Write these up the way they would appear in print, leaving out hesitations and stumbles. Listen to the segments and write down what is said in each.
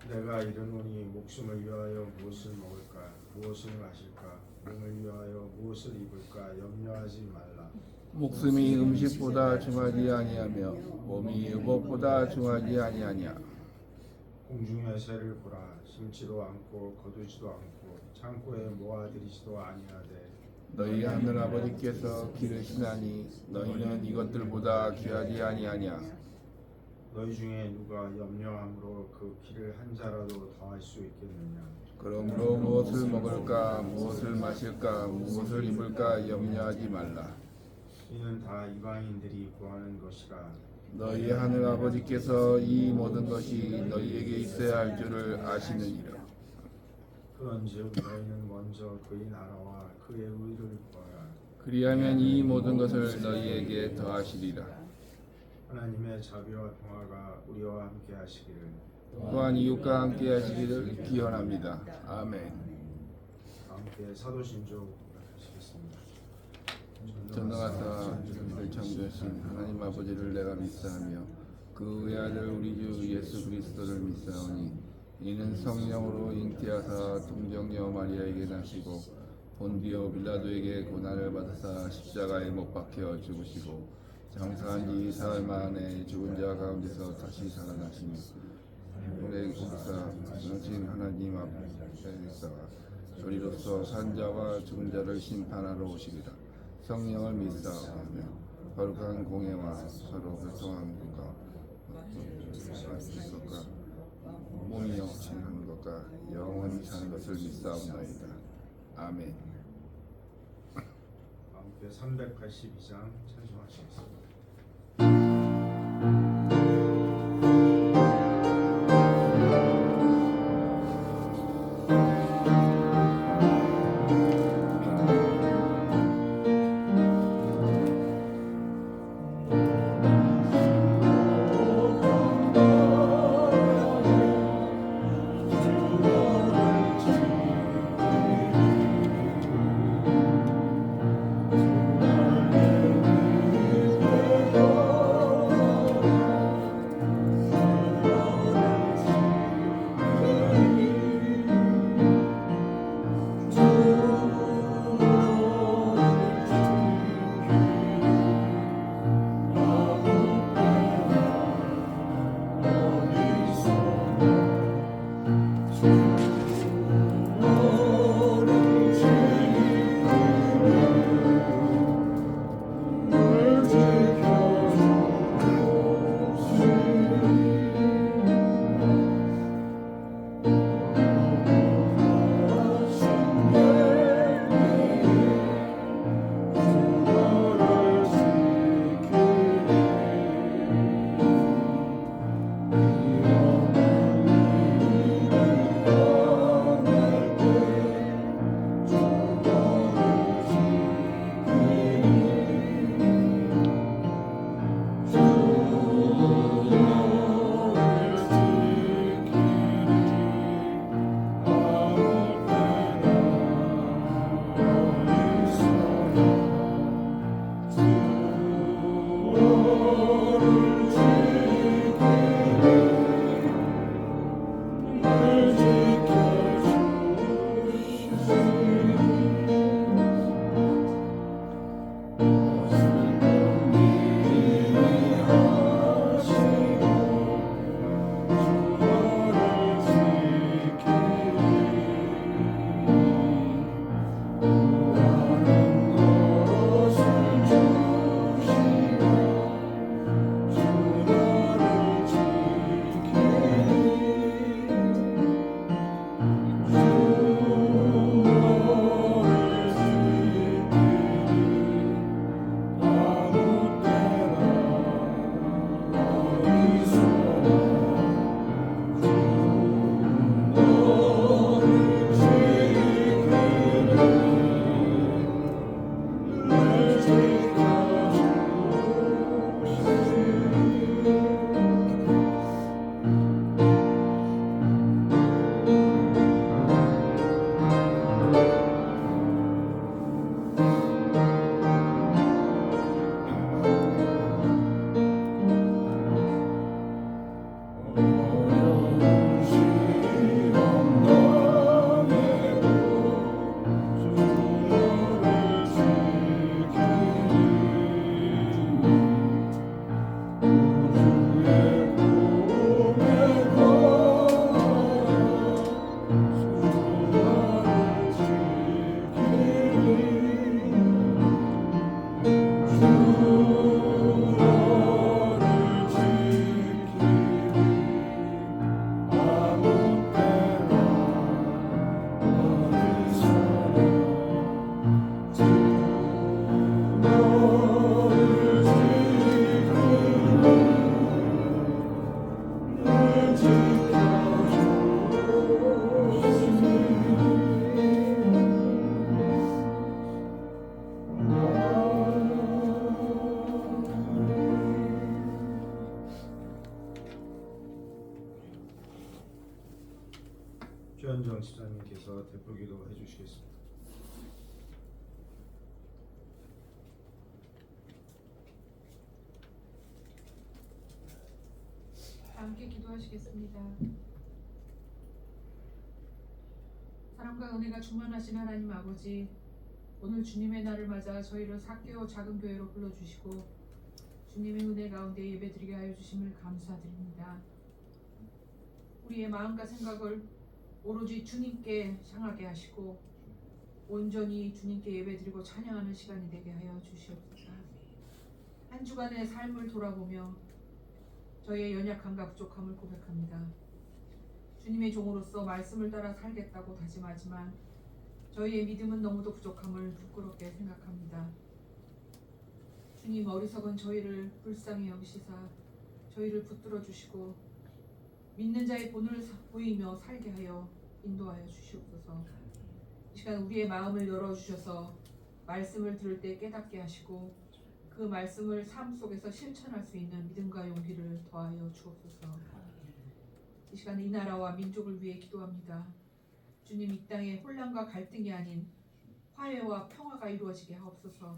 내가 이르노니 목숨을 위하여 무엇을 먹을까 무엇을 마실까 몸을 위하여 무엇을 입을까 염려하지 말라. 목숨이 음식보다 중하지 아니하며 몸이 의복보다 중하지 아니하냐. 공중의 새를 보라. 심지도 않고 거두지도 않고 창고에 모아들이지도 아니하되 너희 하늘 아버지께서 기르시나니 너희는 이것들보다 귀하지 아니하냐. 너희 중에 누가 염려함으로 그 키를 한 자라도 더할 수 있겠느냐. 그러므로 무엇을 먹을까 무엇을 마실까 무엇을 입을까 염려하지 말라. 이는 다 이방인들이 구하는 것이라. 너희 하늘 아버지께서 이 모든 것이 너희에게 있어야 할 줄을 아시느니라. 그런즉 너희는 먼저 그의 나라와 그의 의를 구하라. 그리하면 이 모든 것을 너희에게 더하시리라. 하나님의 자비와 평화가 우리와 함께 하시기를. 또한 이웃과 함께 하시기를 기원합니다. 아멘. 함께 사도신조 하시겠습니다. 전능하사 우리를 창조하신 하나님 아버지를 내가 믿사하며 그 외아들 우리 주 예수 그리스도를 믿사오니 이는 성령으로 잉태하사 동정녀 마리아에게 나시고 본디오 빌라도에게 고난을 받으사 십자가에 못 박혀 죽으시고 장사한 지 사흘 만에 죽은 자 가운데서 다시 살아나시며 우리 공사 전신 하나님 앞에서 저리로서 산자와 죽은 자를 심판하러 오시리라. 성령을 믿사오며 거룩한 공예와 서로 교통함과 것과 몸이 영생하는 것과 영원히 사는 것을 믿사옵나이다. 아멘. 함께 382장 찬송하시겠습니다. 최현정 집사님께서 대표기도 해주시겠습니다. 함께 기도하시겠습니다. 사랑과 은혜가 충만하신 하나님 아버지, 오늘 주님의 날을 맞아 저희를 사개오 작은 교회로 불러주시고 주님의 은혜 가운데 예배드리게 하여 주심을 감사드립니다. 우리의 마음과 생각을 오로지 주님께 향하게 하시고 온전히 주님께 예배드리고 찬양하는 시간이 되게 하여 주시옵소서. 한 주간의 삶을 돌아보며 저희의 연약함과 부족함을 고백합니다. 주님의 종으로서 말씀을 따라 살겠다고 다짐하지만 저희의 믿음은 너무도 부족함을 부끄럽게 생각합니다. 주님, 어리석은 저희를 불쌍히 여기시사 저희를 붙들어 주시고 믿는 자의 본을 보이며 살게 하여 인도하여 주시옵소서. 이 시간 우리의 마음을 열어주셔서 말씀을 들을 때 깨닫게 하시고 그 말씀을 삶 속에서 실천할 수 있는 믿음과 용기를 더하여 주옵소서. 이 시간 이 나라와 민족을 위해 기도합니다. 주님, 이 땅에 혼란과 갈등이 아닌 화해와 평화가 이루어지게 하옵소서.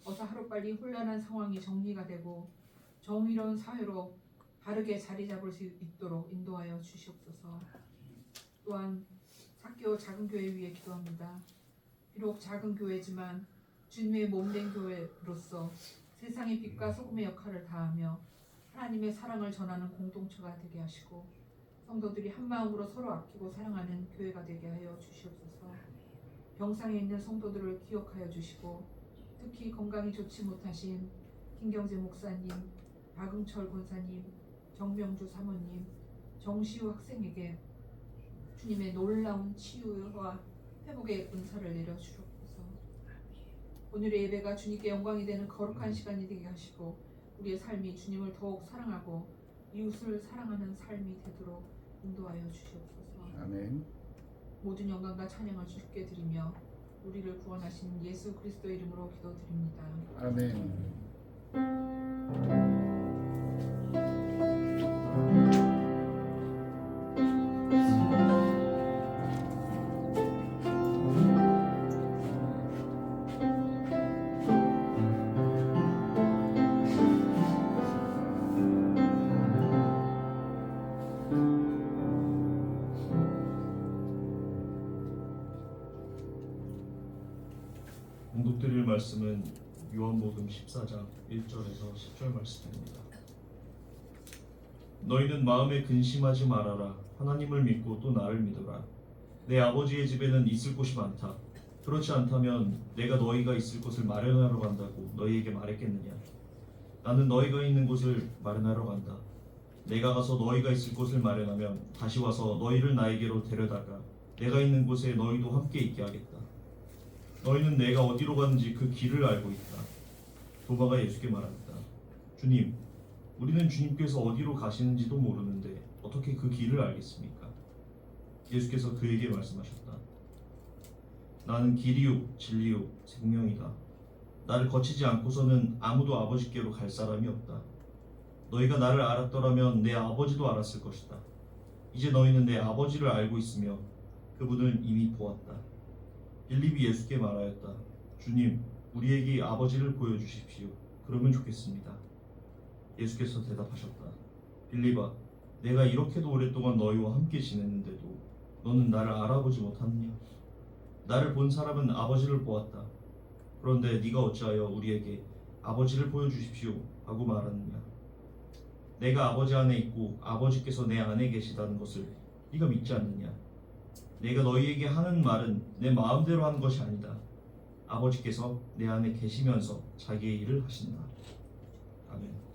어서 하루빨리 혼란한 상황이 정리가 되고 정의로운 사회로 바르게 자리 잡을 수 있도록 인도하여 주시옵소서. 또한 사개오 작은 교회 위해 기도합니다. 비록 작은 교회지만 주님의 몸된 교회로서 세상의 빛과 소금의 역할을 다하며 하나님의 사랑을 전하는 공동체가 되게 하시고 성도들이 한 마음으로 서로 아끼고 사랑하는 교회가 되게 하여 주시옵소서. 병상에 있는 성도들을 기억하여 주시고 특히 건강이 좋지 못하신 김경재 목사님, 박응철 권사님, 정명주 사모님, 정시우 학생에게 주님의 놀라운 치유와 회복의 은사를 내려주옵소서. 오늘의 예배가 주님께 영광이 되는 거룩한 시간이 되게 하시고 우리의 삶이 주님을 더욱 사랑하고 이웃을 사랑하는 삶이 되도록 인도하여 주시옵소서. 아멘. 모든 영광과 찬양을 주께 드리며 우리를 구원하신 예수 그리스도의 이름으로 기도드립니다. 아멘. 공독드릴 말씀은 요한복음 14장 1절에서 10절 말씀입니다. 너희는 마음에 근심하지 말아라. 하나님을 믿고 또 나를 믿어라. 내 아버지의 집에는 있을 곳이 많다. 그렇지 않다면 내가 너희가 있을 곳을 마련하러 간다고 너희에게 말했겠느냐. 나는 너희가 있는 곳을 마련하러 간다. 내가 가서 너희가 있을 곳을 마련하면 다시 와서 너희를 나에게로 데려다가 내가 있는 곳에 너희도 함께 있게 하겠다. 너희는 내가 어디로 가는지 그 길을 알고 있다. 도마가 예수께 말합니다. 주님, 우리는 주님께서 어디로 가시는지도 모르는데 어떻게 그 길을 알겠습니까? 예수께서 그에게 말씀하셨다. 나는 길이요 진리요 생명이다. 나를 거치지 않고서는 아무도 아버지께로 갈 사람이 없다. 너희가 나를 알았더라면 내 아버지도 알았을 것이다. 이제 너희는 내 아버지를 알고 있으며 그분을 이미 보았다. 빌립이 예수께 말하였다. 주님, 우리에게 아버지를 보여주십시오. 그러면 좋겠습니다. 예수께서 대답하셨다. 빌립아, 내가 이렇게도 오랫동안 너희와 함께 지냈는데도 너는 나를 알아보지 못하느냐? 나를 본 사람은 아버지를 보았다. 그런데 네가 어찌하여 우리에게 아버지를 보여주십시오 하고 말하느냐? 내가 아버지 안에 있고 아버지께서 내 안에 계시다는 것을 네가 믿지 않느냐? 내가 너희에게 하는 말은 내 마음대로 하는 것이 아니다. 아버지께서 내 안에 계시면서 자기의 일을 하신다. 아멘.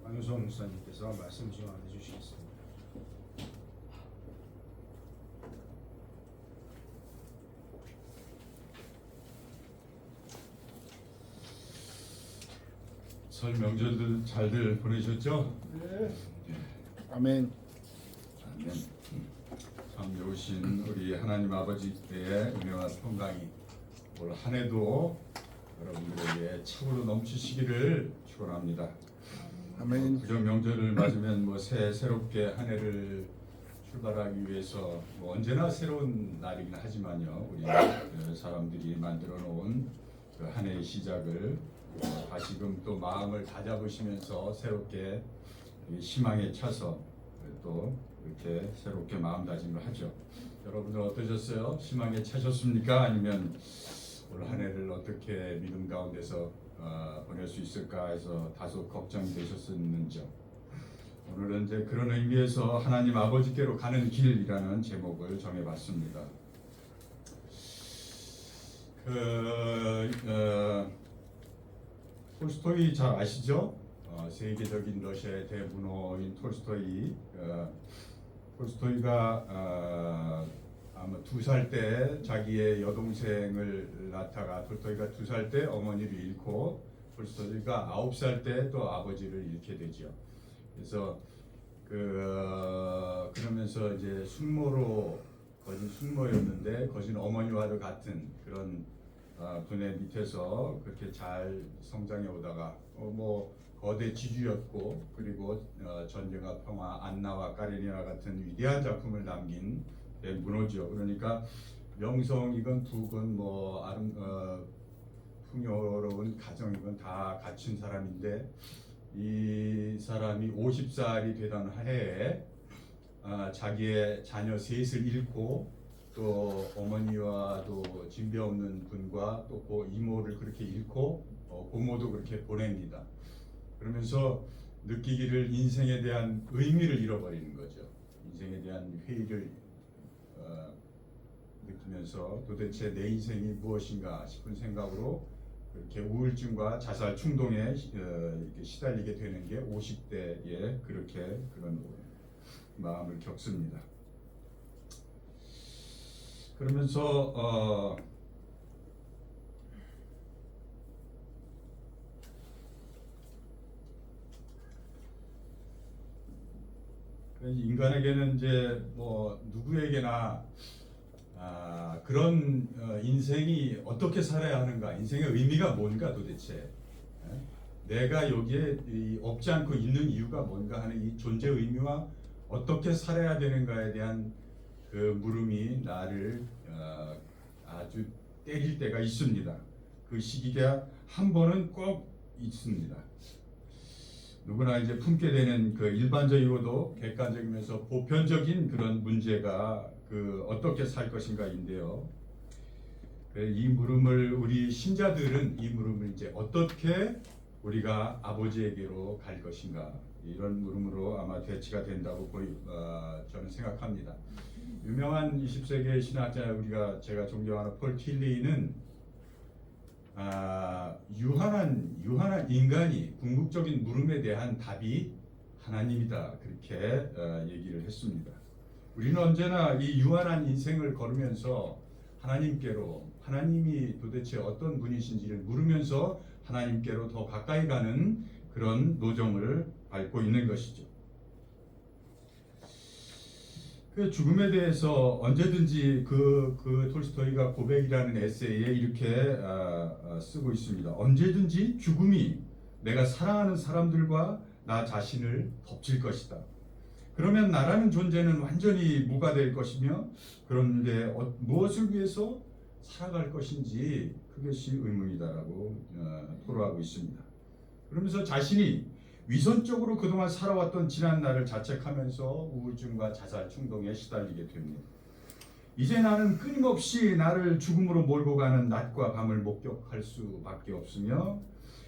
안효성 목사님께서 말씀 증언해 주시겠습니다. 설 명절들 잘들 보내셨죠? 아멘. 아멘. 참 좋으신 우리 하나님 아버지의 은혜와 평강이 올 한 해도 여러분들에게 차고로 넘치시기를 축원합니다. 아멘. 그저 명절을 맞으면 뭐 새롭게 한 해를 출발하기 위해서 뭐 언제나 새로운 날이긴 하지만요, 우리 그 사람들이 만들어 놓은 그 한 해의 시작을 다시금 또 마음을 다잡으시면서 새롭게 희망에 차서 또 이렇게 새롭게 마음다짐을 하죠. 여러분들 어떠셨어요? 희망에 차셨습니까? 아니면 올 한 해를 어떻게 믿음 가운데서 보낼 수 있을까 해서 다소 걱정이 되셨었는지요? 오늘은 이제 그런 의미에서 하나님 아버지께로 가는 길이라는 제목을 정해봤습니다. 톨스토이 잘 아시죠? 세계적인 러시아의 대문호인 톨스토이. 톨스토이가 아마 2살 때 자기의 여동생을 낳다가 톨스토이가 2살 때 어머니를 잃고 톨스토이가 9살 때 또 아버지를 잃게 되죠. 그래서 그러면서 이제 숙모로 거진 숙모였는데 거진 어머니와도 같은 그런 분의 밑에서 그렇게 잘 성장해 오다가 뭐 거대 지주였고 그리고 전쟁과 평화, 안나와 까레니나 같은 위대한 작품을 남긴 문호죠. 그러니까 명성이건 부건 뭐 풍요로운 가정이건 다 갖춘 사람인데 이 사람이 50살이 되던 해에 자기의 자녀 셋을 잃고 또 어머니와도 진배 없는 분과 또 이모를 그렇게 잃고 고모도 그렇게 보냅니다. 그러면서 느끼기를 인생에 대한 의미를 잃어버리는 거죠. 인생에 대한 회의를 느끼면서 도대체 내 인생이 무엇인가 싶은 생각으로 이렇게 우울증과 자살 충동에 이렇게 시달리게 되는 게 50대에 그렇게 그런 마음을 겪습니다. 그러면서 인간에게는 이제 뭐 누구에게나 그런 인생이 어떻게 살아야 하는가, 인생의 의미가 뭔가 도대체, 내가 여기에 없지 않고 있는 이유가 뭔가 하는 이 존재 의미와 어떻게 살아야 되는가에 대한 그 물음이 나를 아주 때릴 때가 있습니다. 그 시기가 한 번은 꼭 있습니다. 누구나 이제 품게 되는 그 일반적이고도 객관적이면서 보편적인 그런 문제가 그 어떻게 살 것인가인데요. 이 물음을 우리 신자들은 이 물음을 이제 어떻게 우리가 아버지에게로 갈 것인가 이런 물음으로 아마 대치가 된다고 저는 생각합니다. 유명한 20세기 신학자 제가 존경하는 폴 틸리는 유한한 인간이 궁극적인 물음에 대한 답이 하나님이다 그렇게 얘기를 했습니다. 우리는 언제나 이 유한한 인생을 걸으면서 하나님께로 하나님이 도대체 어떤 분이신지를 물으면서 하나님께로 더 가까이 가는 그런 노정을 밟고 있는 것이죠. 그 죽음에 대해서 언제든지 그 톨스토이가 고백이라는 에세이에 이렇게 쓰고 있습니다. 언제든지 죽음이 내가 사랑하는 사람들과 나 자신을 덮칠 것이다. 그러면 나라는 존재는 완전히 무가될 것이며 그런데 무엇을 위해서 살아갈 것인지 그것이 의문이다라고 토로하고 있습니다. 그러면서 자신이 위선적으로 그동안 살아왔던 지난 날을 자책하면서 우울증과 자살 충동에 시달리게 됩니다. 이제 나는 끊임없이 나를 죽음으로 몰고 가는 낮과 밤을 목격할 수밖에 없으며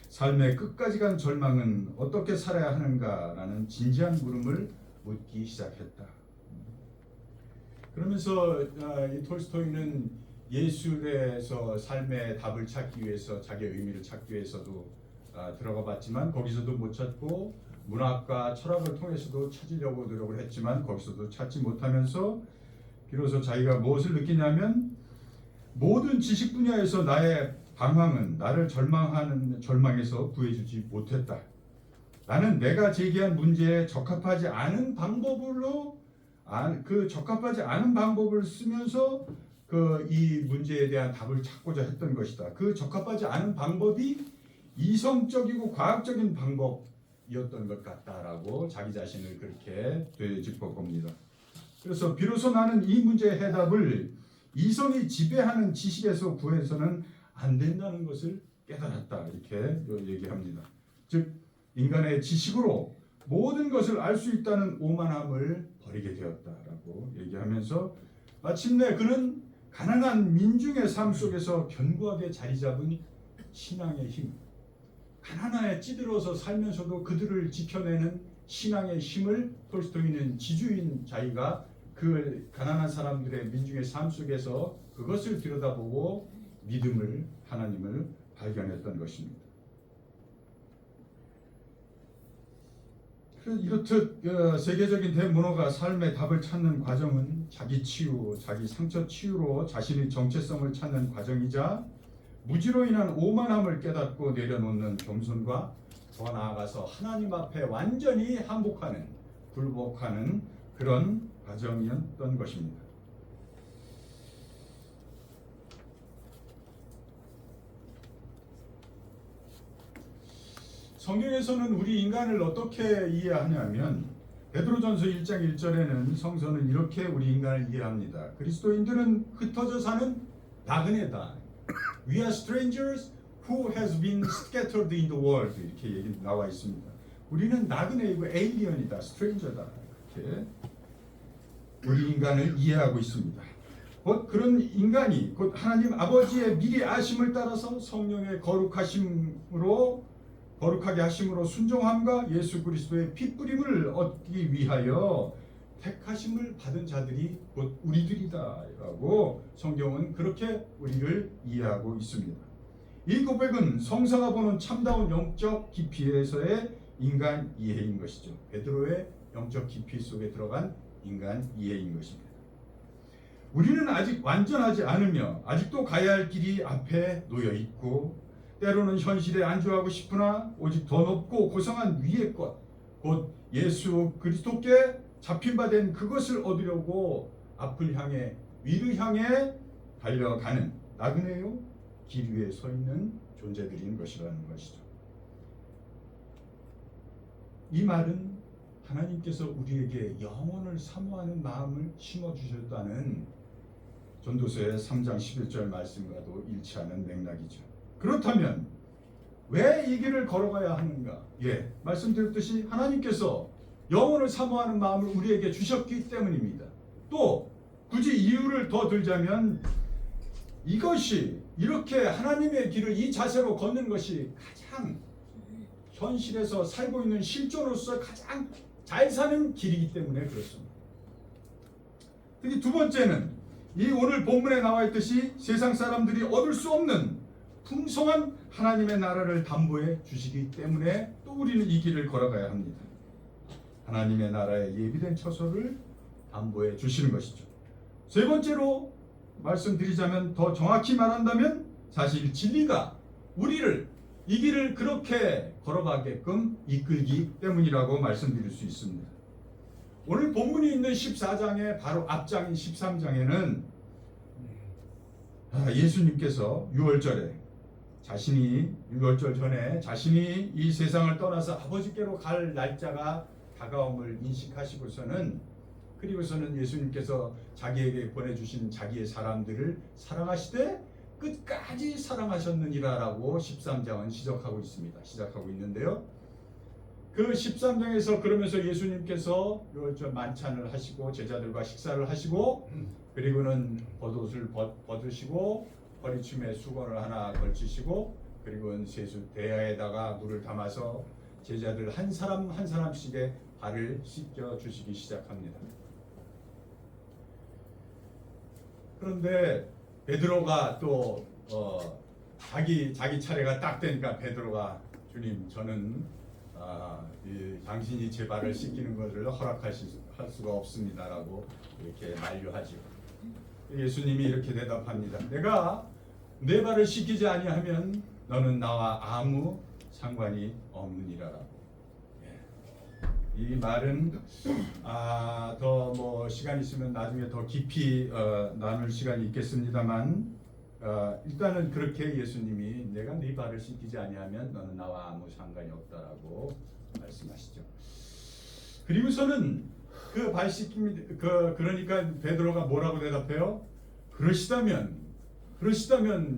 삶의 끝까지 간 절망은 어떻게 살아야 하는가라는 진지한 물음을 묻기 시작했다. 그러면서 이 톨스토이는 예술에서 삶의 답을 찾기 위해서 자기의 의미를 찾기 위해서도 들어가 봤지만 거기서도 못 찾고 문학과 철학을 통해서도 찾으려고 노력을 했지만 거기서도 찾지 못하면서 비로소 자기가 무엇을 느끼냐면 모든 지식 분야에서 나의 방황은 나를 절망에서 구해주지 못했다. 나는 내가 제기한 문제에 적합하지 않은 방법으로 그 적합하지 않은 방법을 쓰면서 이 문제에 대한 답을 찾고자 했던 것이다. 그 적합하지 않은 방법이 이성적이고 과학적인 방법이었던 것 같다라고 자기 자신을 그렇게 되짚어 봅니다. 그래서 비로소 나는 이 문제의 해답을 이성이 지배하는 지식에서 구해서는 안 된다는 것을 깨달았다. 이렇게 얘기합니다. 즉 인간의 지식으로 모든 것을 알 수 있다는 오만함을 버리게 되었다라고 얘기하면서 마침내 그는 가난한 민중의 삶 속에서 견고하게 자리 잡은 신앙의 힘, 가난하에 찌들어서 살면서도 그들을 지켜내는 신앙의 힘을 톨스토이는 지주인 자기가 그 가난한 사람들의 민중의 삶 속에서 그것을 들여다보고 믿음을, 하나님을 발견했던 것입니다. 이렇듯 세계적인 대문호가 삶의 답을 찾는 과정은 자기 치유, 자기 상처 치유로 자신의 정체성을 찾는 과정이자 무지로 인한 오만함을 깨닫고 내려놓는 겸손과 더 나아가서 하나님 앞에 완전히 항복하는, 굴복하는 그런 과정이었던 것입니다. 성경에서는 우리 인간을 어떻게 이해하냐면 베드로전서 1장 1절에는 성서는 이렇게 우리 인간을 이해합니다. 그리스도인들은 흩어져 사는 나그네다. We are strangers who has been scattered in the world. 이렇게 얘기 나와 있습니다. 우리는 나그네이고 에일리언이다, 스트레인저다. 이렇게 우리 인간을 이해하고 있습니다. 곧 그런 인간이 곧 하나님 아버지의 미리 아심을 따라서 성령의 거룩하게 하심으로 순종함과 예수 그리스도의 핏부림을 얻기 위하여 택하심을 받은 자들이 곧 우리들이다라고 성경은 그렇게 우리를 이해하고 있습니다. 이 고백은 성서가 보는 참다운 영적 깊이에서의 인간 이해인 것이죠. 베드로의 영적 깊이 속에 들어간 인간 이해인 것입니다. 우리는 아직 완전하지 않으며 아직도 가야 할 길이 앞에 놓여 있고 때로는 현실에 안주하고 싶으나 오직 더 높고 고상한 위의 것, 곧 예수 그리스도께 잡힌 바 된 그것을 얻으려고 앞을 향해 위를 향해 달려가는 나그네요 길 위에 서 있는 존재들인 것이라는 것이죠. 이 말은 하나님께서 우리에게 영혼을 사모하는 마음을 심어주셨다는 전도서의 3장 11절 말씀과도 일치하는 맥락이죠. 그렇다면 왜 이 길을 걸어가야 하는가? 말씀드렸듯이 하나님께서 영혼을 사모하는 마음을 우리에게 주셨기 때문입니다. 또 굳이 이유를 더 들자면 이것이 이렇게 하나님의 길을 이 자세로 걷는 것이 가장 현실에서 살고 있는 실존으로서 가장 잘 사는 길이기 때문에 그렇습니다. 특히 두 번째는 이 오늘 본문에 나와 있듯이 세상 사람들이 얻을 수 없는 풍성한 하나님의 나라를 담보해 주시기 때문에 또 우리는 이 길을 걸어가야 합니다. 하나님의 나라의 예비된 처소를 담보해 주시는 것이죠. 세 번째로 말씀드리자면 더 정확히 말한다면 사실 진리가 우리를 이 길을 그렇게 걸어가게끔 이끌기 때문이라고 말씀드릴 수 있습니다. 오늘 본문이 있는 14장의 바로 앞장인 13장에는 예수님께서 6월절 전에 자신이 이 세상을 떠나서 아버지께로 갈 날짜가 다가옴을 인식하시고서는 그리고서는 예수님께서 자기에게 보내주신 자기의 사람들을 사랑하시되 끝까지 사랑하셨느니라라고 13장은 시작하고 있는데요. 그 13장에서 그러면서 예수님께서 6월절 만찬을 하시고 제자들과 식사를 하시고 그리고는 겉옷을 벗으시고 허리춤에 수건을 하나 걸치시고 그리고는 세수 대야에다가 물을 담아서 제자들 한 사람 한 사람씩의 발을 씻겨 주시기 시작합니다. 그런데 베드로가 또 자기 차례가 딱 되니까 베드로가 주님 저는 당신이 제 발을 씻기는 것을 할 수가 없습니다라고 이렇게 만류하죠. 예수님이 이렇게 대답합니다. 내가 내 발을 씻기지 아니하면 너는 나와 아무 상관이 없느니라라고. 이 말은 더 뭐 시간 있으면 나중에 더 깊이 나눌 시간이 있겠습니다만 일단은 그렇게 예수님이 내가 네 발을 씻기지 아니하면 너는 나와 아무 상관이 없다라고 말씀하시죠. 그리고서는 그 발 씻김이 그러니까 베드로가 뭐라고 대답해요? 그러시다면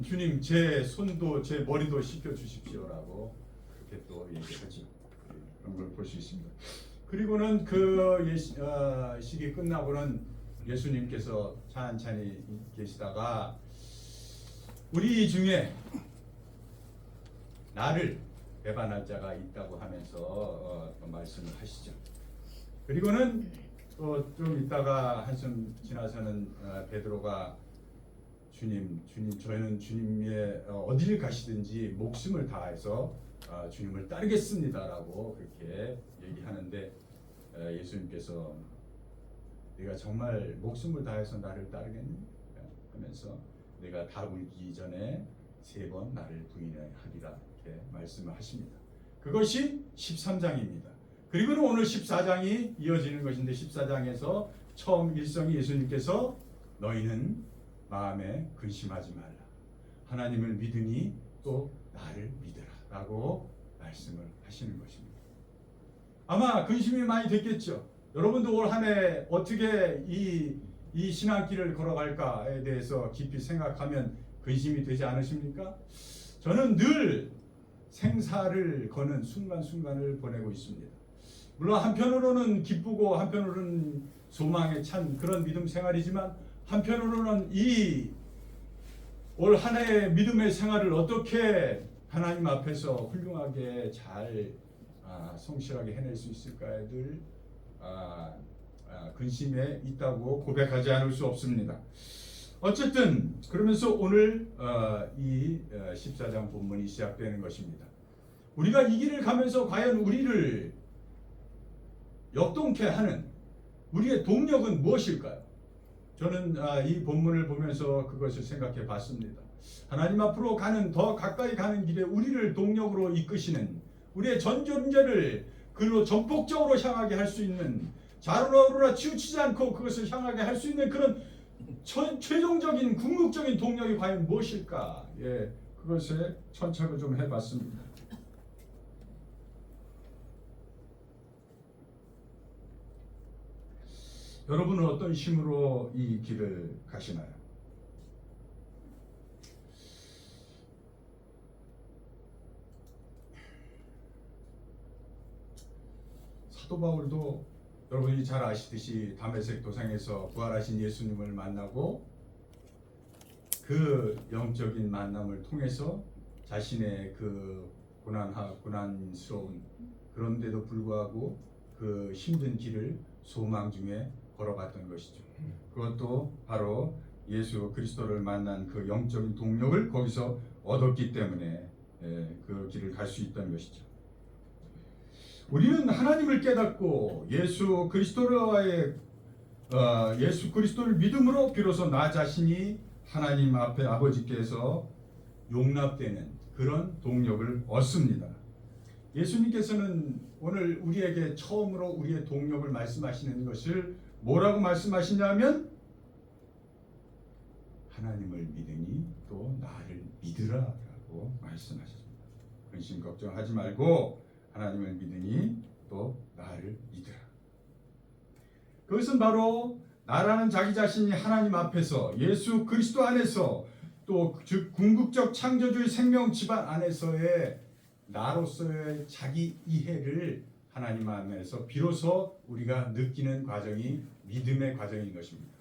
주님 제 손도 제 머리도 씻겨 주십시오라고 그렇게 또 얘기하죠. 그런 걸 볼 수 있습니다. 그리고는 그 식이 끝나고는 예수님께서 찬찬히 계시다가 우리 중에 나를 배반할 자가 있다고 하면서 말씀을 하시죠. 그리고는 또 좀 있다가 한숨 지나서는 베드로가 주님 저희는 주님의 어디를 가시든지 목숨을 다해서 주님을 따르겠습니다라고 그렇게 얘기하는데 예수님께서 네가 정말 목숨을 다해서 나를 따르겠니? 하면서 내가 다 울기 전에 3번 나를 부인하리라 이렇게 말씀을 하십니다. 그것이 13장입니다. 그리고는 오늘 14장이 이어지는 것인데 14장에서 처음 일성이 예수님께서 너희는 마음에 근심하지 말라. 하나님을 믿으니 또 나를 믿으라 라고 말씀을 하시는 것입니다. 아마 근심이 많이 됐겠죠. 여러분도 올 한 해 어떻게 이 신앙길을 걸어갈까에 대해서 깊이 생각하면 근심이 되지 않으십니까? 저는 늘 생사를 거는 순간순간을 보내고 있습니다. 물론 한편으로는 기쁘고 한편으로는 소망에 찬 그런 믿음 생활이지만 한편으로는 이 올 한 해의 믿음의 생활을 어떻게 하나님 앞에서 훌륭하게 잘 성실하게 해낼 수 있을까에 늘 근심에 있다고 고백하지 않을 수 없습니다. 어쨌든 그러면서 오늘 이 14장 본문이 시작되는 것입니다. 우리가 이 길을 가면서 과연 우리를 역동케 하는 우리의 동력은 무엇일까요? 저는 이 본문을 보면서 그것을 생각해 봤습니다. 하나님 앞으로 가는 더 가까이 가는 길에 우리를 동력으로 이끄시는 우리의 전 존재를 그로 전폭적으로 향하게 할 수 있는 자루로라 치우치지 않고 그것을 향하게 할 수 있는 그런 최종적인 궁극적인 동력이 과연 무엇일까? 그것에 천착을 좀 해봤습니다. 여러분은 어떤 힘으로 이 길을 가시나요? 사도 바울도 여러분이 잘 아시듯이 다메섹 도상에서 부활하신 예수님을 만나고 그 영적인 만남을 통해서 자신의 그 고난스러운 그런데도 불구하고 그 힘든 길을 소망 중에 걸어갔던 것이죠. 그것도 바로 예수 그리스도를 만난 그 영적인 동력을 거기서 얻었기 때문에 그 길을 갈 수 있던 것이죠. 우리는 하나님을 깨닫고 예수 그리스도를 믿음으로 비로소 나 자신이 하나님 앞에 아버지께서 용납되는 그런 동력을 얻습니다. 예수님께서는 오늘 우리에게 처음으로 우리의 동력을 말씀하시는 것을 뭐라고 말씀하시냐면 하나님을 믿으니 또 나를 믿으라라고 말씀하셨습니다. 근심 걱정하지 말고 하나님을 믿으니 또 나를 믿으라. 그것은 바로 나라는 자기 자신이 하나님 앞에서 예수 그리스도 안에서 또 즉 궁극적 창조주의 생명 집안 안에서의 나로서의 자기 이해를 하나님 안에서 비로소 우리가 느끼는 과정이 믿음의 과정인 것입니다.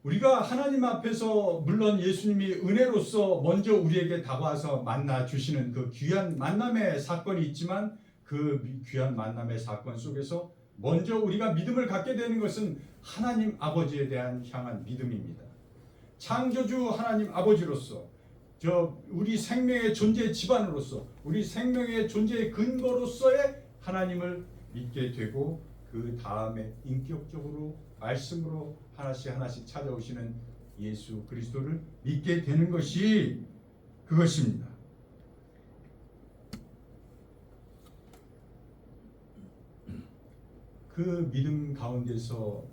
우리가 하나님 앞에서 물론 예수님이 은혜로서 먼저 우리에게 다가와서 만나 주시는 그 귀한 만남의 사건이 있지만 그 귀한 만남의 사건 속에서 먼저 우리가 믿음을 갖게 되는 것은 하나님 아버지에 대한 향한 믿음입니다. 창조주 하나님 아버지로서 우리 생명의 존재 집안으로서 우리 생명의 존재의 근거로서의 하나님을 믿게 되고 그 다음에 인격적으로 말씀으로 하나씩 찾아오시는 예수 그리스도를 믿게 되는 것이 그것입니다. 그 믿음 가운데서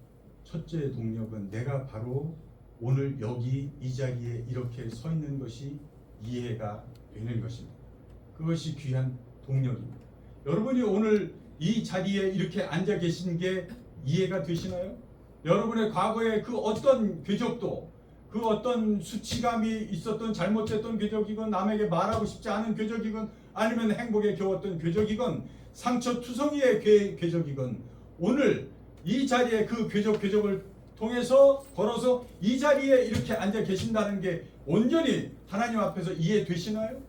첫째 동력은 내가 바로 오늘 여기 이 자리에 이렇게 서 있는 것이 이해가 되는 것입니다. 그것이 귀한 동력입니다. 여러분이 오늘 이 자리에 이렇게 앉아 계신 게 이해가 되시나요? 여러분의 과거에 그 어떤 궤적도, 그 어떤 수치감이 있었던 잘못됐던 궤적이건 남에게 말하고 싶지 않은 궤적이건 아니면 행복에 겨웠던 궤적이건 상처투성이의 궤적이건 오늘 이 자리에 그 궤적을 통해서 걸어서 이 자리에 이렇게 앉아 계신다는 게 온전히 하나님 앞에서 이해되시나요?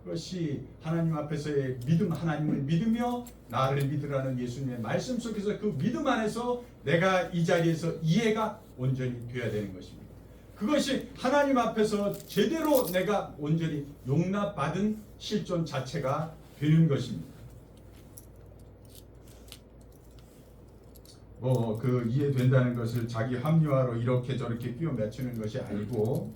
그것이 하나님 앞에서의 믿음, 하나님을 믿으며 나를 믿으라는 예수님의 말씀 속에서 그 믿음 안에서 내가 이 자리에서 이해가 온전히 되어야 되는 것입니다. 그것이 하나님 앞에서 제대로 내가 온전히 용납받은 실존 자체가 되는 것입니다. 이해된다는 것을 자기 합리화로 이렇게 저렇게 끼워 맞추는 것이 아니고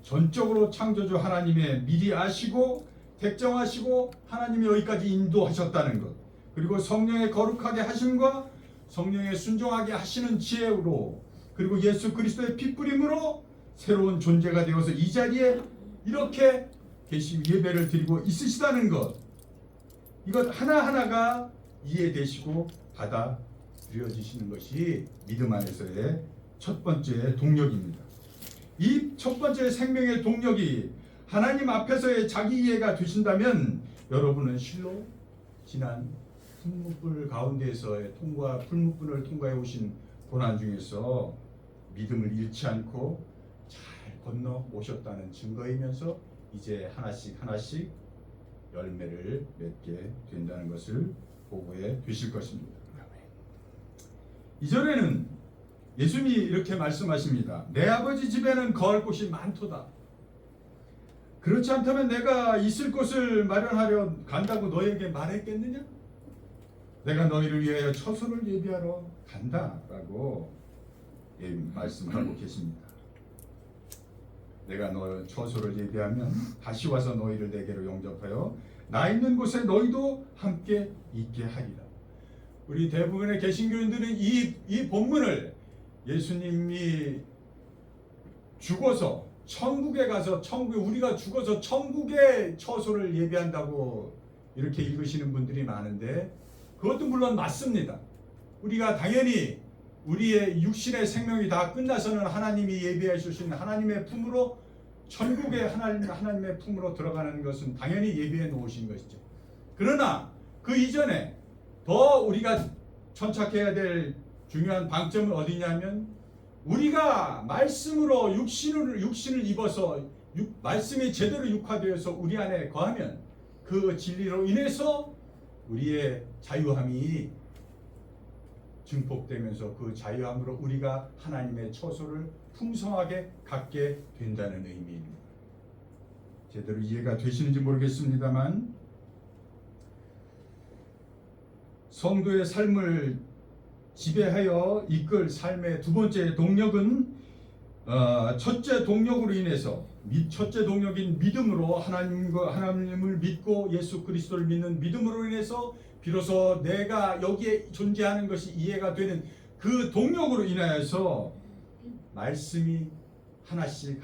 전적으로 창조주 하나님의 미리 아시고 택정하시고 하나님이 여기까지 인도하셨다는 것, 그리고 성령의 거룩하게 하심과 성령의 순종하게 하시는 지혜로, 그리고 예수 그리스도의 핏뿌림으로 새로운 존재가 되어서 이 자리에 이렇게 예배를 드리고 있으시다는 것, 이것 하나하나가 이해되시고 받아들여지시는 것이 믿음 안에서의 첫 번째 동력입니다. 이 첫 번째 생명의 동력이 하나님 앞에서의 자기 이해가 되신다면 여러분은 실로 지난 풀무불 가운데에서의 풀무불을 통과해 오신 고난 중에서 믿음을 잃지 않고 잘 건너 오셨다는 증거이면서 이제 하나씩 열매를 맺게 된다는 것을 보고해 되실 것입니다. 이전에는 예수님이 이렇게 말씀하십니다. 내 아버지 집에는 거할 곳이 많도다. 그렇지 않다면 내가 있을 곳을 마련하려 간다고 너에게 말했겠느냐? 내가 너희를 위하여 처소를 예비하러 간다라고 말씀하고 계십니다. 내가 너 처소를 예비하면 다시 와서 너희를 내게로 영접하여 나 있는 곳에 너희도 함께 있게 하리라. 우리 대부분의 개신교인들은 이 본문을 예수님이 죽어서 천국에 가서 우리가 죽어서 천국의 처소를 예비한다고 이렇게 읽으시는 분들이 많은데 그것도 물론 맞습니다. 우리가 당연히 우리의 육신의 생명이 다 끝나서는 하나님이 예비해 주신 하나님의 품으로 천국의 하나님의 품으로 들어가는 것은 당연히 예비해 놓으신 것이죠. 그러나 그 이전에 더 우리가 천착해야 될 중요한 방점은 어디냐면 우리가 말씀으로 육신을 입어서 말씀이 제대로 육화되어서 우리 안에 거하면 그 진리로 인해서 우리의 자유함이 증폭되면서 그 자유함으로 우리가 하나님의 처소를 풍성하게 갖게 된다는 의미입니다. 제대로 이해가 되시는지 모르겠습니다만 성도의 삶을 지배하여 이끌 삶의 두 번째 동력은 첫째 동력으로 인해서 첫째 동력인 믿음으로 하나님을 믿고 예수 그리스도를 믿는 믿음으로 인해서 비로소 내가 여기에 존재하는 것이 이해가 되는 그 동력으로 인하여서 말씀이 하나씩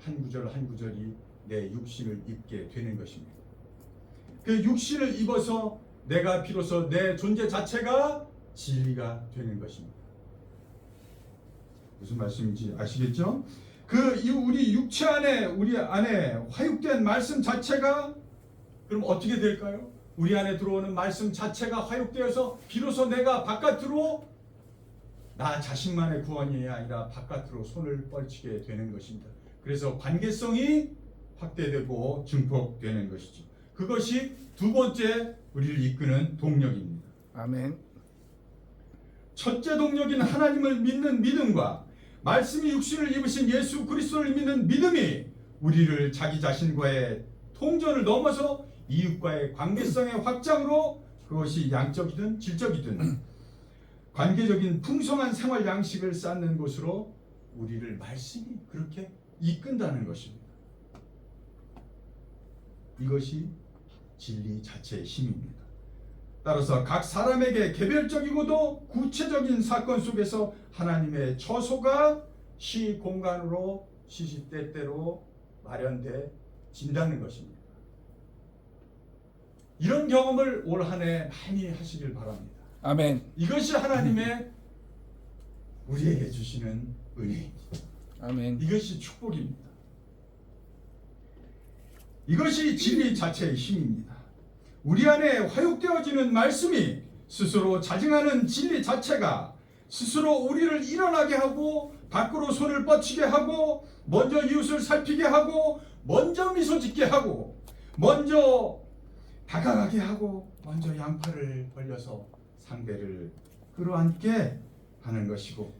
한 구절 한 구절이 내 육신을 입게 되는 것입니다. 그 육신을 입어서 내가 비로소 내 존재 자체가 진리가 되는 것입니다. 무슨 말씀인지 아시겠죠? 우리 육체 안에 우리 안에 화육된 말씀 자체가 그럼 어떻게 될까요? 우리 안에 들어오는 말씀 자체가 화육되어서 비로소 내가 바깥으로 나 자신만의 구원이 아니라 바깥으로 손을 뻗치게 되는 것입니다. 그래서 관계성이 확대되고 증폭되는 것이죠. 그것이 두 번째 우리를 이끄는 동력입니다. 아멘. 첫째 동력인 하나님을 믿는 믿음과 말씀이 육신을 입으신 예수 그리스도를 믿는 믿음이 우리를 자기 자신과의 통전을 넘어서 이웃과의 관계성의 확장으로 그것이 양적이든 질적이든 관계적인 풍성한 생활 양식을 쌓는 곳으로 우리를 말씀이 그렇게 이끈다는 것입니다. 이것이 진리 자체의 힘입니다. 따라서 각 사람에게 개별적이고도 구체적인 사건 속에서 하나님의 처소가 시공간으로 시시때때로 마련되진다는 것입니다. 이런 경험을 올 한 해 많이 하시길 바랍니다. 아멘. 이것이 하나님의 우리에게 주시는 은혜입니다. 아멘. 이것이 축복입니다. 이것이 진리 자체의 힘입니다. 우리 안에 화육되어지는 말씀이 스스로 자증하는 진리 자체가 스스로 우리를 일어나게 하고 밖으로 손을 뻗치게 하고 먼저 이웃을 살피게 하고 먼저 미소 짓게 하고 먼저 다가가게 하고 먼저 양팔을 벌려서 상대를 끌어안게 하는 것이고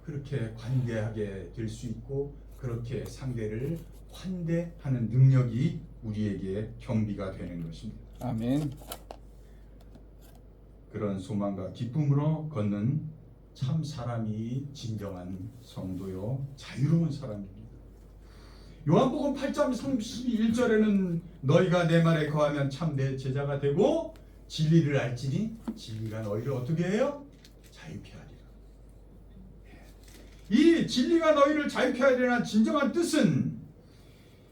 그렇게 관대하게 될 수 있고 그렇게 상대를 환대하는 능력이 우리에게 겸비가 되는 것입니다. 아멘. 그런 소망과 기쁨으로 걷는 참 사람이 진정한 성도요 자유로운 사람입니다. 요한복음 8장 31절에는 너희가 내 말에 거하면 참 내 제자가 되고 진리를 알지니 진리가 너희를 어떻게 해요? 자유케 하리라. 이 진리가 너희를 자유케 하리라는 진정한 뜻은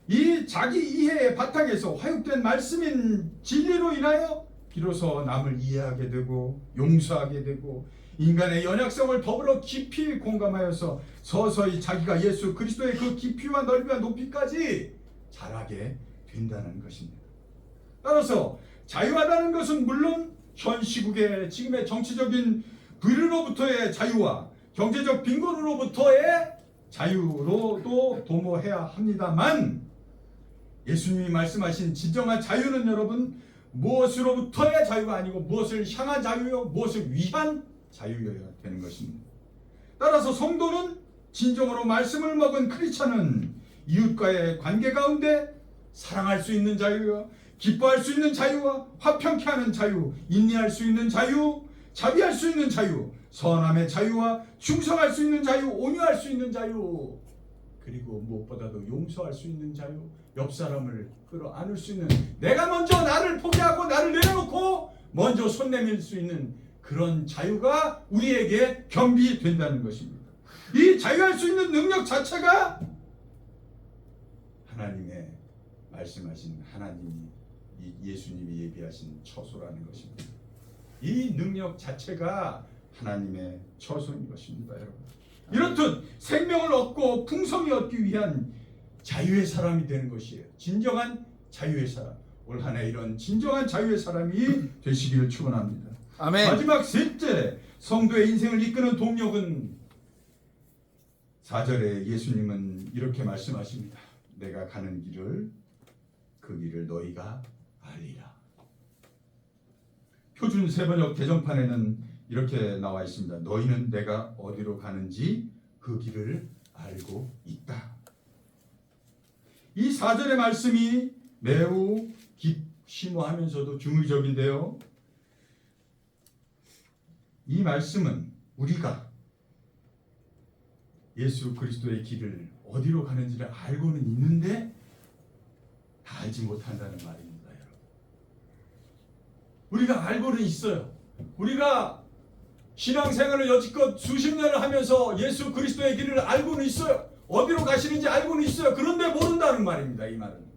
이 자기 이해의 바탕에서 화육된 말씀인 진리로 인하여 비로소 남을 이해하게 되고 용서하게 되고 인간의 연약성을 더불어 깊이 공감하여서 서서히 자기가 예수 그리스도의 그 깊이와 넓이와 높이까지 자라게 된다는 것입니다. 따라서 자유하다는 것은 물론 현 시국의 지금의 정치적인 불의로부터의 자유와 경제적 빈곤으로부터의 자유로도 도모해야 합니다만 예수님이 말씀하신 진정한 자유는 여러분 무엇으로부터의 자유가 아니고 무엇을 향한 자유요 무엇을 위한 자유여야 되는 것입니다. 따라서 성도는 진정으로 말씀을 먹은 크리스찬은 이웃과의 관계 가운데 사랑할 수 있는 자유와 기뻐할 수 있는 자유와 화평케 하는 자유, 인내할 수 있는 자유, 자비할 수 있는 자유, 선함의 자유와 충성할 수 있는 자유, 온유할 수 있는 자유, 그리고 무엇보다도 용서할 수 있는 자유, 옆 사람을 끌어안을 수 있는 내가 먼저 나를 포기하고 나를 내려놓고 먼저 손 내밀 수 있는 그런 자유가 우리에게 겸비된다는 것입니다. 이 자유할 수 있는 능력 자체가 하나님의 말씀하신 하나님이 예수님이 예비하신 처소라는 것입니다. 이 능력 자체가 하나님의 처소인 것입니다, 여러분. 이렇듯 생명을 얻고 풍성히 얻기 위한 자유의 사람이 되는 것이에요. 진정한 자유의 사람. 올 한 해 이런 진정한 자유의 사람이 되시기를 축원합니다. 아멘. 마지막 셋째, 성도의 인생을 이끄는 동력은 4절에 예수님은 이렇게 말씀하십니다. 내가 가는 길을 그 길을 너희가 알리라. 표준 세번역 개정판에는 이렇게 나와 있습니다. 너희는 내가 어디로 가는지 그 길을 알고 있다. 이 4절의 말씀이 매우 심오하면서도 중의적인데요. 이 말씀은 우리가 예수 그리스도의 길을 어디로 가는지를 알고는 있는데 다 알지 못한다는 말입니다, 여러분. 우리가 알고는 있어요. 우리가 신앙생활을 여지껏 수십 년을 하면서 예수 그리스도의 길을 알고는 있어요. 어디로 가시는지 알고는 있어요. 그런데 모른다는 말입니다, 이 말은.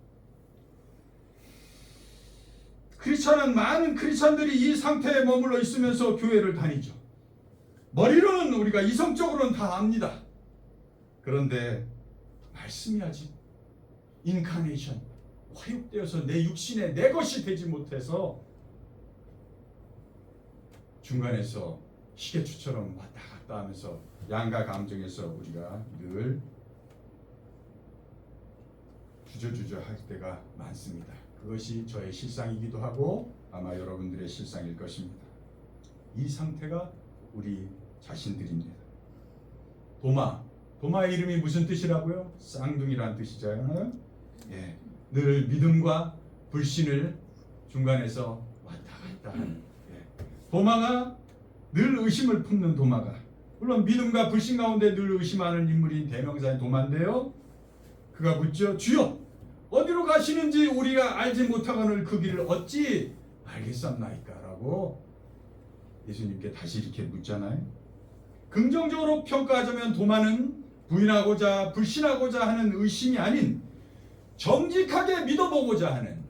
많은 크리스찬들이 이 상태에 머물러 있으면서 교회를 다니죠. 머리로는 우리가 이성적으로는 다 압니다. 그런데 말씀이 아직 인카네이션, 화육되어서 내 육신에 내 것이 되지 못해서 중간에서 시계추처럼 왔다 갔다 하면서 양가 감정에서 우리가 늘 주저주저 할 때가 많습니다. 그것이 저의 실상이기도 하고 아마 여러분들의 실상일 것입니다. 이 상태가 우리 자신들입니다. 도마의 이름이 무슨 뜻이라고요? 쌍둥이라는 뜻이잖아요. 늘 믿음과 불신을 중간에서 왔다 갔다 하는 도마가 늘 의심을 품는 도마가, 물론 믿음과 불신 가운데 늘 의심하는 인물인 대명사인 도마인데요, 그가 묻죠. 주여, 어디로 가시는지 우리가 알지 못하거늘 그 길을 어찌 알겠사옵나이까? 라고 예수님께 다시 이렇게 묻잖아요. 긍정적으로 평가하자면 도마는 부인하고자 불신하고자 하는 의심이 아닌 정직하게 믿어보고자 하는,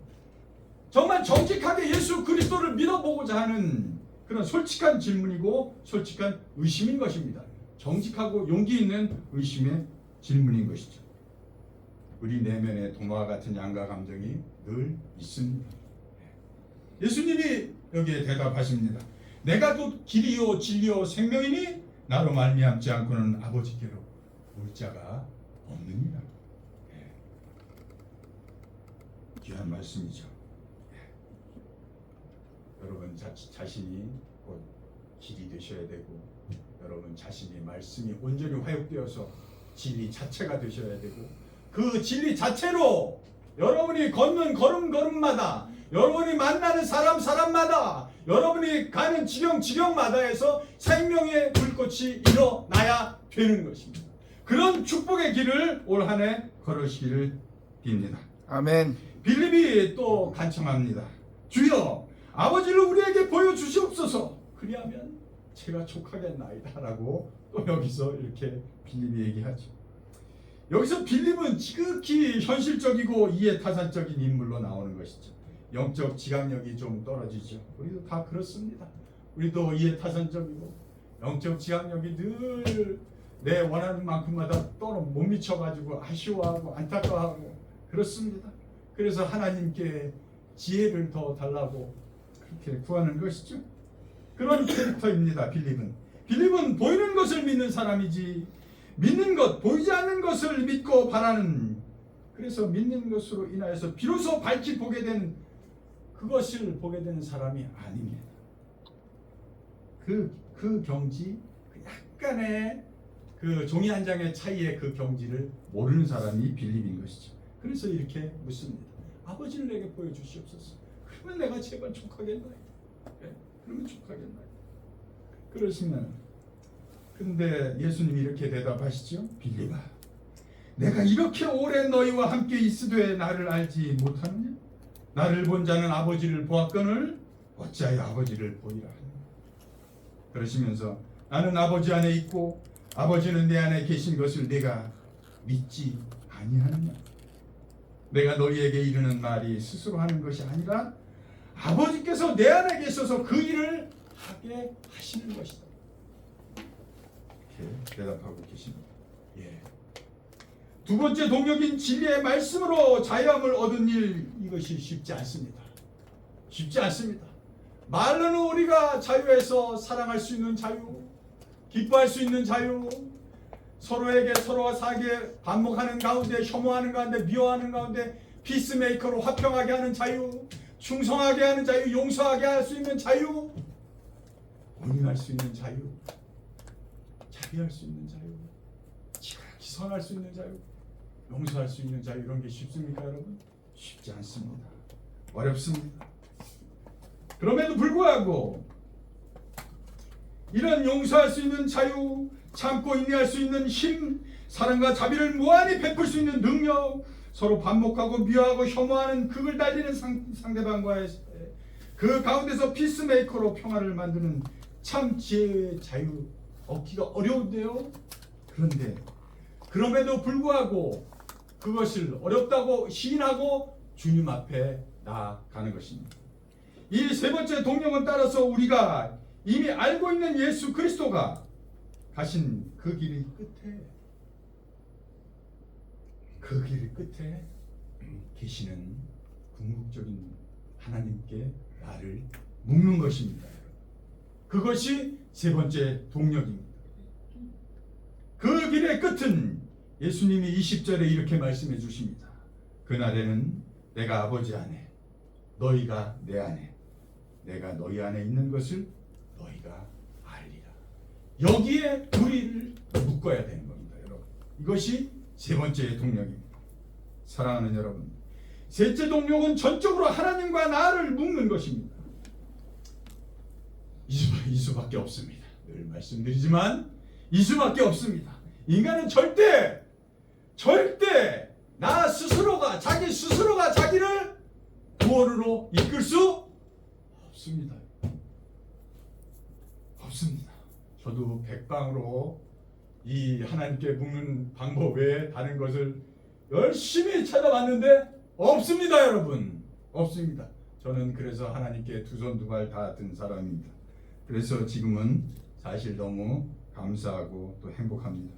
정말 정직하게 예수 그리스도를 믿어보고자 하는 그런 솔직한 질문이고 솔직한 의심인 것입니다. 정직하고 용기 있는 의심의 질문인 것이죠. 우리 내면에 도마와 같은 양가 감정이 늘 있습니다. 예수님이 여기에 대답하십니다. 내가 곧 길이요 진리요 생명이니 나로 말미암지 않고는 아버지께로 올 자가 없느니라. 귀한 말씀이죠. 여러분 자신이 곧 길이 되셔야 되고, 여러분 자신이 말씀이 온전히 화육되어서 진리 자체가 되셔야 되고, 그 진리 자체로 여러분이 걷는 걸음마다, 여러분이 만나는 사람마다, 여러분이 가는 지경마다에서 생명의 불꽃이 일어나야 되는 것입니다. 그런 축복의 길을 올 한 해 걸으시기를 빕니다. 아멘. 빌립이 또 간청합니다. 주여, 아버지를 우리에게 보여주시옵소서. 그리하면 제가 족하겠나이다. 라고 또 여기서 이렇게 빌립이 얘기하죠. 여기서 빌립은 지극히 현실적이고 이해타산적인 인물로 나오는 것이죠. 영적 지각력이 좀 떨어지죠. 우리도 다 그렇습니다. 우리도 이해타산적이고 영적 지각력이 늘 내 원하는 만큼마다 또 못 미쳐가지고 아쉬워하고 안타까워하고 그렇습니다. 그래서 하나님께 지혜를 더 달라고 그렇게 구하는 것이죠. 그런 캐릭터입니다. 빌립은 보이는 것을 믿는 사람이지, 믿는 것, 보이지 않는 것을 믿고 바라는, 그래서 믿는 것으로 인하여서 비로소 밝히 보게 된 그것을 보게 되는 사람이 아닙니다. 그 경지, 약간의 그 종이 한 장의 차이의 그 경지를 모르는 사람이 빌립인 것이죠. 그래서 이렇게 묻습니다. 아버지를 내게 보여주시옵소서. 그러면 내가 제발 족하겠나이다. 그러면 족하겠나이다. 그러시면, 근데 예수님이 이렇게 대답하시죠. 빌립아, 내가 이렇게 오래 너희와 함께 있으되 나를 알지 못하느냐? 나를 본 자는 아버지를 보았거늘 어찌하여 아버지를 보이라 하느냐? 그러시면서 나는 아버지 안에 있고 아버지는 내 안에 계신 것을 내가 믿지 아니하느냐? 내가 너희에게 이르는 말이 스스로 하는 것이 아니라 아버지께서 내 안에 계셔서 그 일을 하게 하시는 것이다. 이렇게 대답하고 계십니다. 두 번째 동력인 진리의 말씀으로 자유함을 얻은 일, 이것이 쉽지 않습니다. 쉽지 않습니다. 말로는 우리가 자유에서 사랑할 수 있는 자유, 기뻐할 수 있는 자유, 서로에게 서로가 사기에 반목하는 가운데, 혐오하는 가운데, 미워하는 가운데 피스메이커로 화평하게 하는 자유, 충성하게 하는 자유, 용서하게 할 수 있는 자유, 온유할 수 있는 자유, 자비할 수 있는 자유, 지극히 선할 수 있는 자유, 용서할 수 있는 자유, 이런 게 쉽습니까 여러분? 쉽지 않습니다. 어렵습니다. 그럼에도 불구하고 이런 용서할 수 있는 자유, 참고 인내할 수 있는 힘, 사랑과 자비를 무한히 베풀 수 있는 능력, 서로 반목하고 미워하고 혐오하는 극을 달리는 상대방과의 그 가운데서 피스메이커로 평화를 만드는 참 지혜의 자유 얻기가 어려운데요. 그런데 그럼에도 불구하고 그것을 어렵다고 시인하고 주님 앞에 나아가는 것입니다. 이 세 번째 동력은 따라서 우리가 이미 알고 있는 예수 그리스도가 가신 그 길 끝에 계시는 궁극적인 하나님께 나를 묶는 것입니다. 그것이 세 번째 동력입니다. 그 길의 끝은 예수님이 20절에 이렇게 말씀해 주십니다. 그날에는 내가 아버지 안에, 너희가 내 안에, 내가 너희 안에 있는 것을 너희가 알리라. 여기에 우리를 묶어야 되는 겁니다, 여러분. 이것이 세 번째 동력입니다. 사랑하는 여러분, 셋째 동력은 전적으로 하나님과 나를 묶는 것입니다. 이 이 수밖에 없습니다. 늘 말씀드리지만 이 수밖에 없습니다. 인간은 절대 나 스스로가 자기 스스로가 자기를 구원으로 이끌 수 없습니다. 없습니다. 저도 백방으로 이 하나님께 묻는 방법 외에 다른 것을 열심히 찾아봤는데 없습니다, 여러분. 없습니다. 저는 그래서 하나님께 두 손 두 발 다 든 사람입니다. 그래서 지금은 사실 너무 감사하고 또 행복합니다.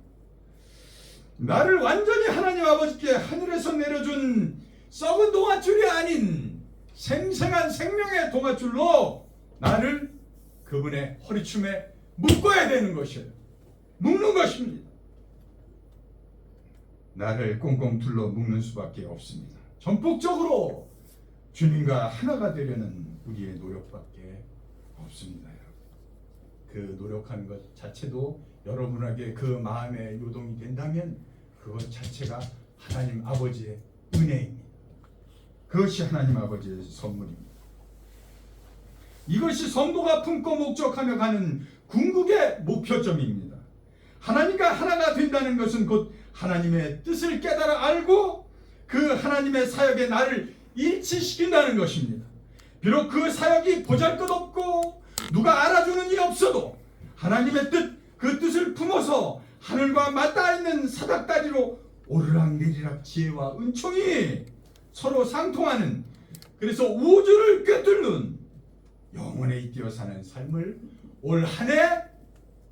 나를 완전히 하나님 아버지께 하늘에서 내려준 썩은 동아줄이 아닌 생생한 생명의 동아줄로 나를 그분의 허리춤에 묶어야 되는 것이에요. 묶는 것입니다. 나를 꽁꽁 둘러 묶는 수밖에 없습니다. 전폭적으로 주님과 하나가 되려는 우리의 노력밖에 없습니다. 그 노력하는 것 자체도 여러분에게 그 마음의 요동이 된다면 그것 자체가 하나님 아버지의 은혜입니다. 그것이 하나님 아버지의 선물입니다. 이것이 성도가 품고 목적하며 가는 궁극의 목표점입니다. 하나님과 하나가 된다는 것은 곧 하나님의 뜻을 깨달아 알고 그 하나님의 사역에 나를 일치시킨다는 것입니다. 비록 그 사역이 보잘것없고 누가 알아주는 일 없어도 하나님의 뜻, 그 뜻을 품어서 하늘과 맞닿아 있는 사닥다리로 오르락내리락 지혜와 은총이 서로 상통하는, 그래서 우주를 꿰뚫는 영원에 잇대어 사는 삶을 올 한 해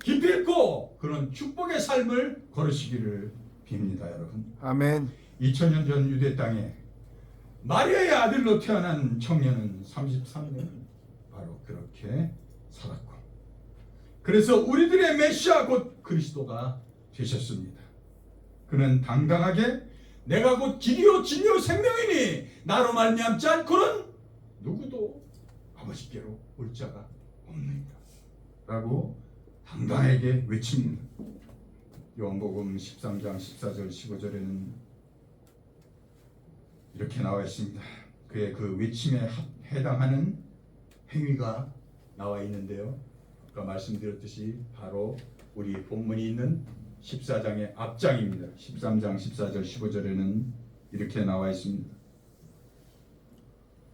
기필코 그런 축복의 삶을 걸으시기를 빕니다, 여러분. 아멘. 2000년 전 유대 땅에 마리아의 아들로 태어난 청년은 33년 바로 그렇게 살았고, 그래서 우리들의 메시아 곧 그리스도가 되셨습니다. 그는 당당하게 내가 곧 길이요 진리요 생명이니 나로 말미암지 않고는 누구도 아버지께로 올 자가 없느니라 라고 당당하게 외칩니다. 요한복음 13장 14절 15절에는 이렇게 나와 있습니다. 그의 그 외침에 해당하는 행위가 나와 있는데요, 아까 말씀드렸듯이 바로 우리 본문이 있는 14장의 앞장입니다. 13장 14절 15절에는 이렇게 나와 있습니다.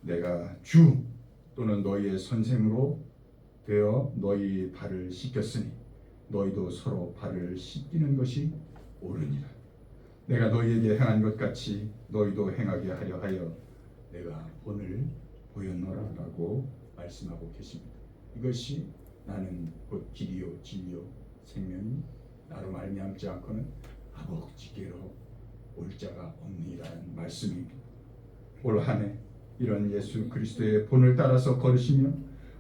내가 주 또는 너희의 선생으로 되어 너희 발을 씻겼으니 너희도 서로 발을 씻기는 것이 옳으니라. 내가 너희에게 행한 것 같이 너희도 행하게 하려 하여 내가 본을 보였노라 라고 말씀하고 계십니다. 이것이 나는 곧 길이요 진리요 생명이 나로 말미암지 않고는 아버지께로 올 자가 없느니라는 말씀입니다. 올 한 해 이런 예수 그리스도의 본을 따라서 걸으시며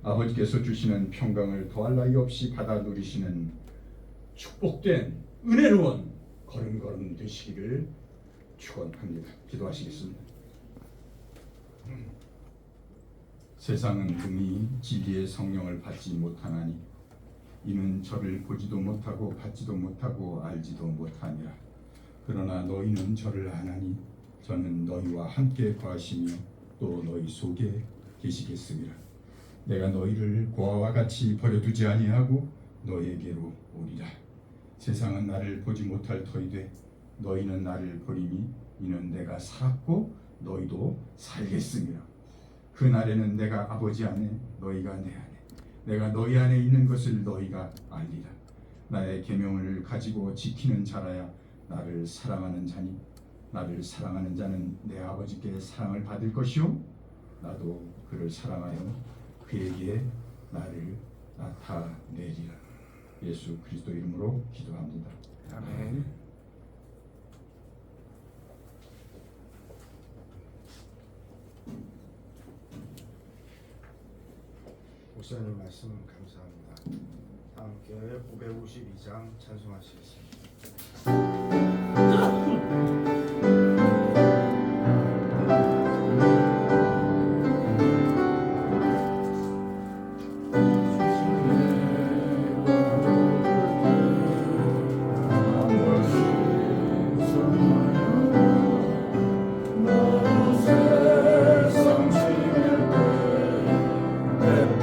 아버지께서 주시는 평강을 더할 나위 없이 받아 누리시는 축복된 은혜로운 걸음걸음 되시기를 축원합니다. 기도하시겠습니다. 세상은 능히 진리의 성령을 받지 못하나니 이는 저를 보지도 못하고 받지도 못하고 알지도 못하니라. 그러나 너희는 저를 아나니 저는 너희와 함께 거하시며 또 너희 속에 계시겠습니다. 내가 너희를 고아와 같이 버려두지 아니하고 너희에게로 오리라. 세상은 나를 보지 못할 터이되 너희는 나를 보리니 이는 내가 살았고 너희도 살겠습니다. 그 날에는 내가 아버지 안에 너희가 내 안에 내가 너희 안에 있는 것을 너희가 알리라. 나의 계명을 가지고 지키는 자라야 나를 사랑하는 자니 나를 사랑하는 자는 내 아버지께 사랑을 받을 것이요 나도 그를 사랑하여 그에게 나를 나타내리라. 예수 그리스도 이름으로 기도합니다. 아멘. 목사님 말씀 감사합니다. 다음 기회에 552장 찬송하시겠습니다. 세상 지을 때 내 빛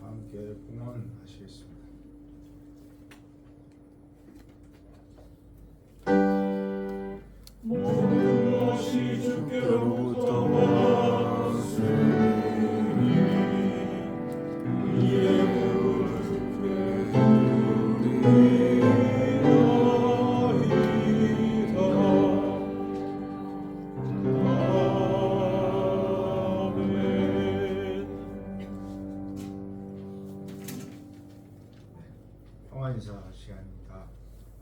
함께 봉헌하시겠습니다. 모든 것이 주께로부터 왔으니 이의 물 주께 드리나이다. 아멘. 평화인사 시간입니다.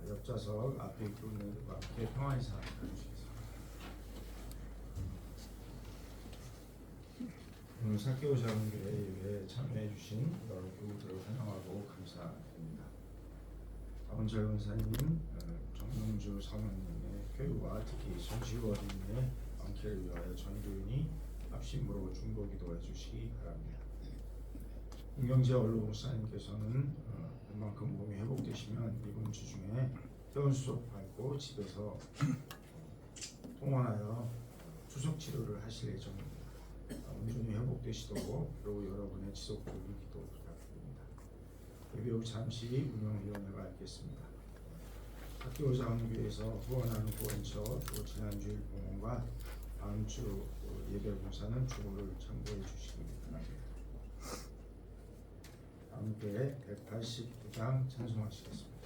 옆좌석 앞에 있는 분들과 함께 평화인사 해주시겠습니다. 오늘 사케오 장교회 예배에 참여해 주신 여러 교우들을 환영하고 감사드립니다. 박은철 권사님, 정명주 사모님의 교육과 특히 손시우 어린이의 안케를 위하여 전교인이 합심으로 중보기도해 주시기 바랍니다. 김경재 원로 목사님께서는 웬만큼 몸이 회복되시면 이번 주 중에 퇴원 수속 밟고 집에서 통원하여 추석 치료를 하실 예정입니다. 온전히 회복되시도록 그리고 여러분의 지속적인 기도 부탁드립니다. 예배 후 잠시 운영위원회가 있겠습니다. 학교 자원교회에서 후원하는 후원처 또 지난주일 봉헌과 다음 주 예배 봉사는 주보를 참고해 주시기 바랍니다. 함께 189장 찬송하시겠습니다.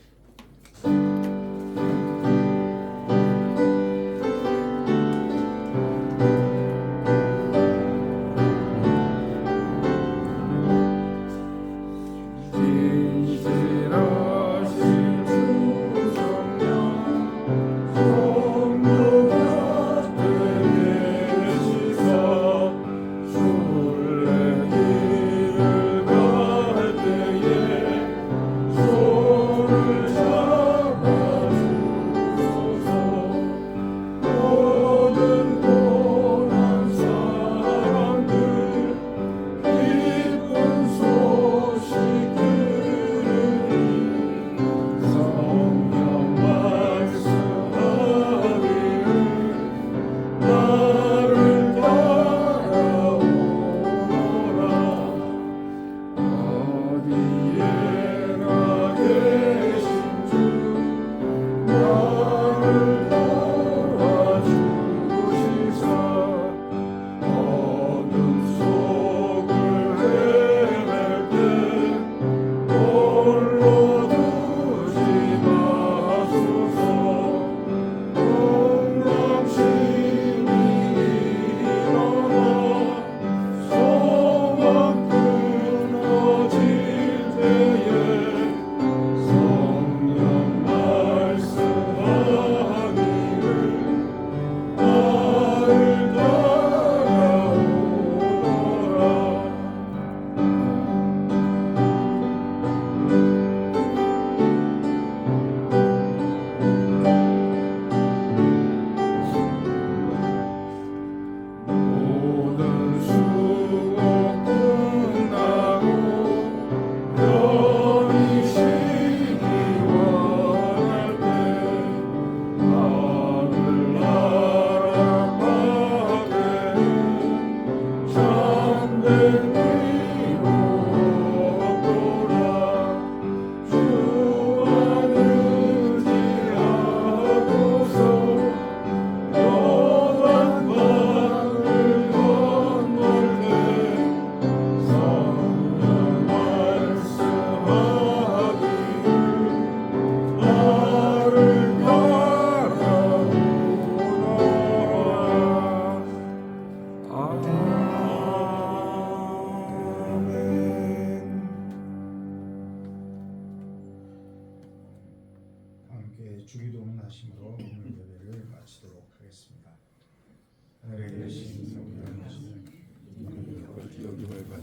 소를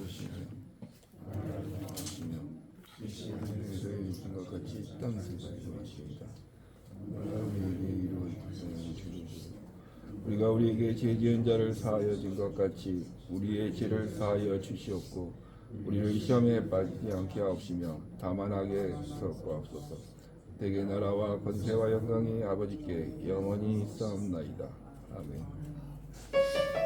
하시며 하늘에서 주신 것 같이 땅에서 주십니다. 우리에게 이루어 주시옵소서. 우리가 우리에게 죄 지은 자를 사하여 준 것 같이 우리의 죄를 사하여 주시옵고 우리를 시험에 빠지지 않게 하옵시며 다만 악에 섭하옵소서. 대개 나라와 권세와 영광이 아버지께 영원히 있사옵나이다. 아멘.